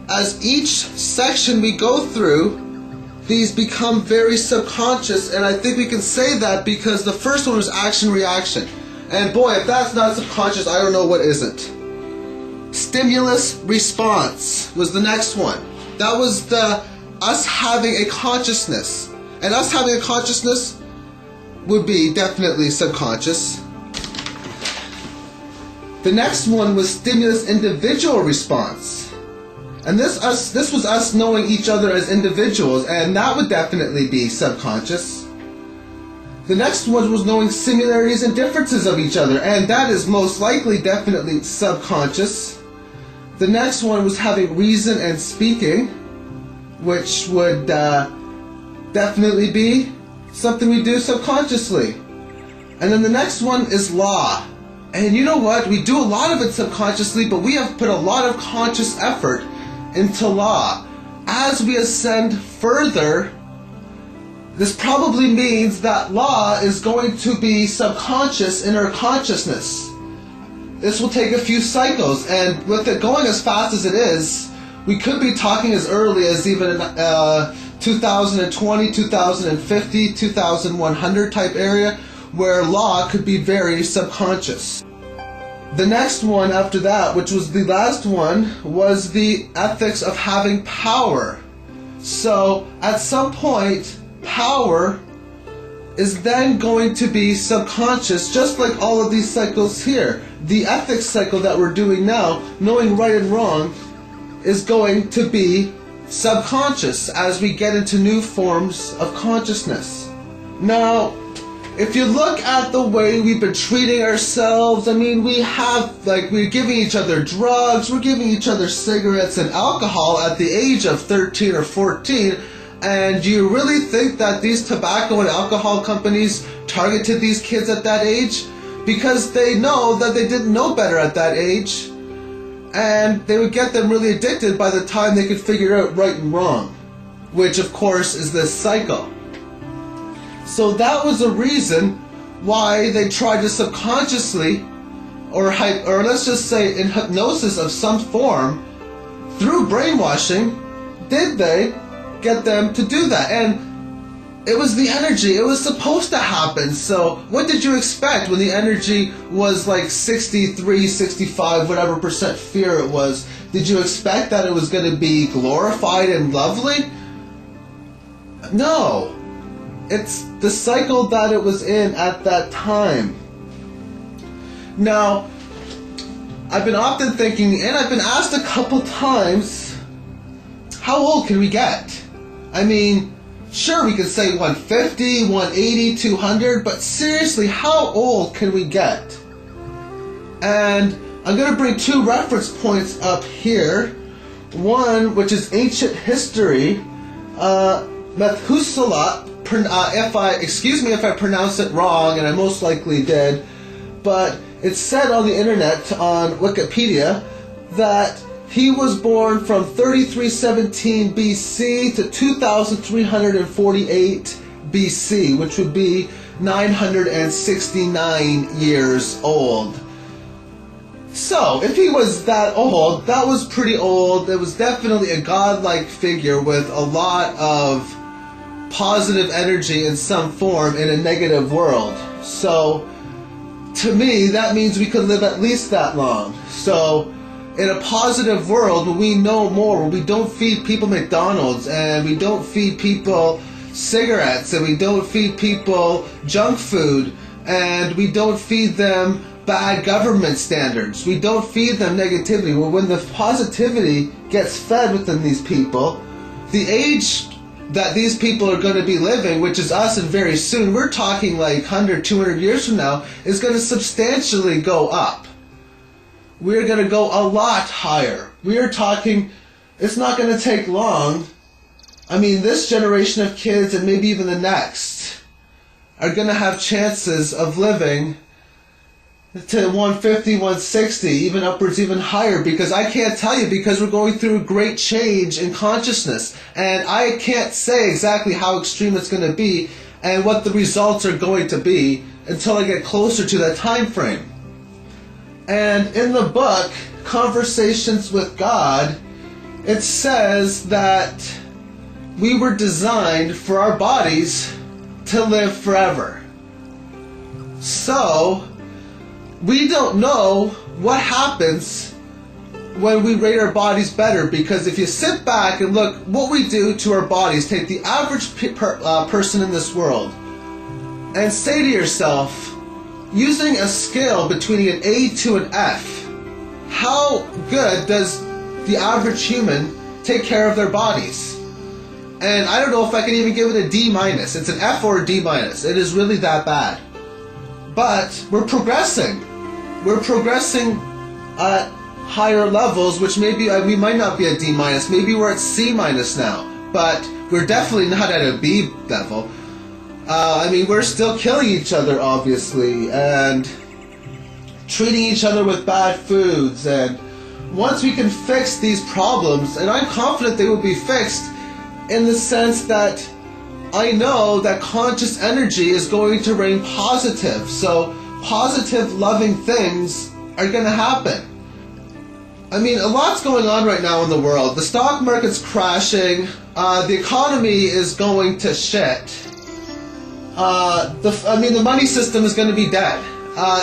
as each section we go through, these become very subconscious, and I think we can say that because the first one was action-reaction. And boy, if that's not subconscious, I don't know what isn't. Stimulus-response was the next one. That was us having a consciousness. And us having a consciousness would be definitely subconscious. The next one was stimulus-individual response. And this was us knowing each other as individuals, and that would definitely be subconscious. The next one was knowing similarities and differences of each other, and that is most likely definitely subconscious. The next one was having reason and speaking, which would definitely be something we do subconsciously. And then the next one is law. And you know what? We do a lot of it subconsciously, but we have put a lot of conscious effort into law. As we ascend further, this probably means that law is going to be subconscious in our consciousness. This will take a few cycles, and with it going as fast as it is, we could be talking as early as even 2020, 2050, 2100 type area, where law could be very subconscious. The next one after that, which was the last one, was the ethics of having power. So at some point, power is then going to be subconscious, just like all of these cycles here. The ethics cycle that we're doing now, knowing right and wrong, is going to be subconscious as we get into new forms of consciousness. Now, if you look at the way we've been treating ourselves, I mean, we're giving each other drugs, we're giving each other cigarettes and alcohol at the age of 13 or 14, and do you really think that these tobacco and alcohol companies targeted these kids at that age? Because they know that they didn't know better at that age, and they would get them really addicted by the time they could figure out right and wrong, which of course is this cycle. So that was a reason why they tried to subconsciously, or let's just say in hypnosis of some form, through brainwashing, did they get them to do that? And it was the energy. It was supposed to happen. So what did you expect when the energy was like 63, 65, whatever percent fear it was? Did you expect that it was going to be glorified and lovely? No. It's the cycle that it was in at that time. Now, I've been often thinking, and I've been asked a couple times, how old can we get? I mean, sure, we could say 150, 180, 200, but seriously, how old can we get? And I'm going to bring two reference points up here. One, which is ancient history, Methuselah, excuse me if I pronounce it wrong, and I most likely did, but it's said on the internet, on Wikipedia, that he was born from 3317 BC to 2348 BC, which would be 969 years old. So, if he was that old, that was pretty old. It was definitely a godlike figure with a lot of positive energy in some form in a negative world. So, to me, that means we could live at least that long. So, in a positive world where we know more, where we don't feed people McDonald's, and we don't feed people cigarettes, and we don't feed people junk food, and we don't feed them bad government standards, we don't feed them negativity, well, when the positivity gets fed within these people, the age that these people are going to be living, which is us, and very soon, we're talking like 100, 200 years from now, is going to substantially go up. We're going to go a lot higher. We are talking, it's not going to take long. I mean, this generation of kids, and maybe even the next, are going to have chances of living to 150, 160, even upwards, even higher, because I can't tell you, because we're going through a great change in consciousness, and I can't say exactly how extreme it's going to be and what the results are going to be until I get closer to that time frame. And in the book, Conversations with God, it says that we were designed for our bodies to live forever. So, we don't know what happens when we rate our bodies better, because if you sit back and look what we do to our bodies, take the average person in this world and say to yourself, using a scale between an A to an F, how good does the average human take care of their bodies? And I don't know if I can even give it a D minus. It's an F or a D minus. It is really that bad. But we're progressing. We're progressing at higher levels, which maybe we might not be at D minus. Maybe we're at C minus now. But we're definitely not at a B level. I mean, we're still killing each other, obviously, and treating each other with bad foods. And once we can fix these problems, and I'm confident they will be fixed, in the sense that I know that conscious energy is going to reign positive. So positive, loving things are going to happen. I mean, a lot's going on right now in the world. The stock market's crashing. The economy is going to shit. The money system is going to be dead.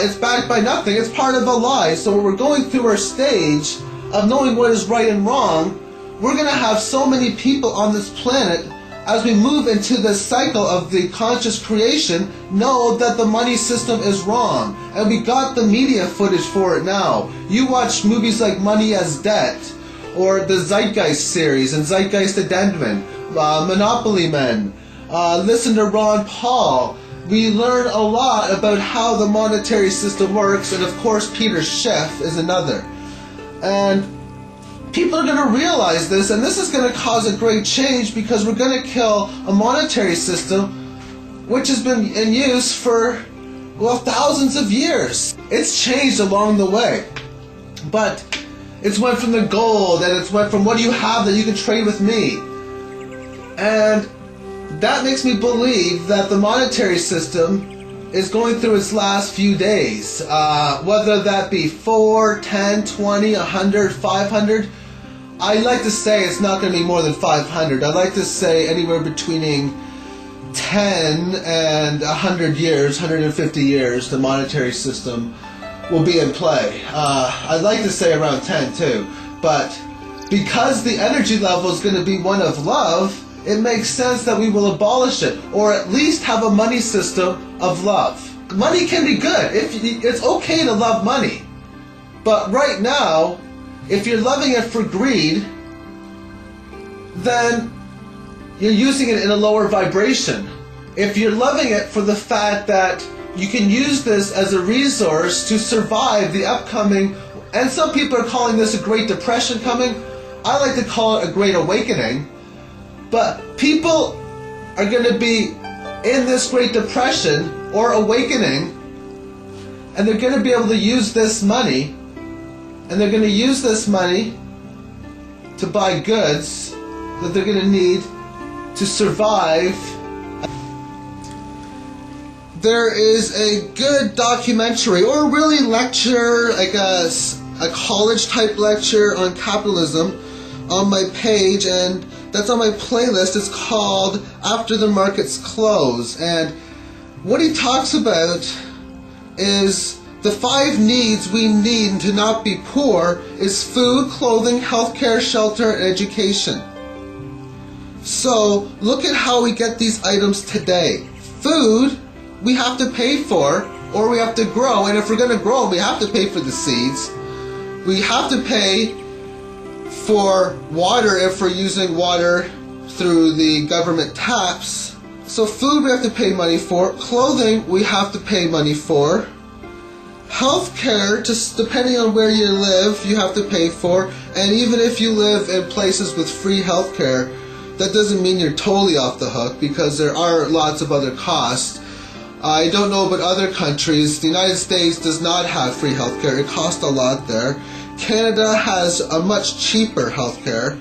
It's backed by nothing. It's part of a lie. So when we're going through our stage of knowing what is right and wrong, we're going to have so many people on this planet, as we move into this cycle of the conscious creation, know that the money system is wrong. And we got the media footage for it now. You watch movies like Money as Debt, or the Zeitgeist series and Zeitgeist Addendum, Monopoly Men, listen to Ron Paul. We learn a lot about how the monetary system works, and of course Peter Schiff is another. And people are going to realize this, and this is going to cause a great change, because we're going to kill a monetary system which has been in use for, well, thousands of years. It's changed along the way, but it's went from the gold, and it's went from what do you have that you can trade with me, and that makes me believe that the monetary system is going through its last few days, whether that be 4, 10, 20, 100, 500. I like to say it's not going to be more than 500. I like to say anywhere between 10 and 100 years, 150 years, the monetary system will be in play. I'd like to say around 10 too, but because the energy level is going to be one of love, it makes sense that we will abolish it, or at least have a money system of love. Money can be good. It's okay to love money, but right now, if you're loving it for greed, then you're using it in a lower vibration. If you're loving it for the fact that you can use this as a resource to survive the upcoming, and some people are calling this a Great Depression coming, I like to call it a Great Awakening, but people are going to be in this Great Depression or awakening, and they're going to be able to use this money, and they're going to use this money to buy goods that they're going to need to survive. There is a good documentary, or really lecture, like a college type lecture on capitalism on my page, and that's on my playlist. It's called After the Markets Close, and what he talks about is the 5 needs we need to not be poor is food, clothing, healthcare, shelter, and education. So look at how we get these items today. Food, we have to pay for, or we have to grow, and if we're going to grow, we have to pay for the seeds. We have to pay for water if we're using water through the government taps. So food we have to pay money for. Clothing we have to pay money for. Healthcare, just depending on where you live, you have to pay for. And even if you live in places with free healthcare, that doesn't mean you're totally off the hook, because there are lots of other costs. I don't know about other countries. The United States does not have free healthcare. It costs a lot there. Canada has a much cheaper healthcare.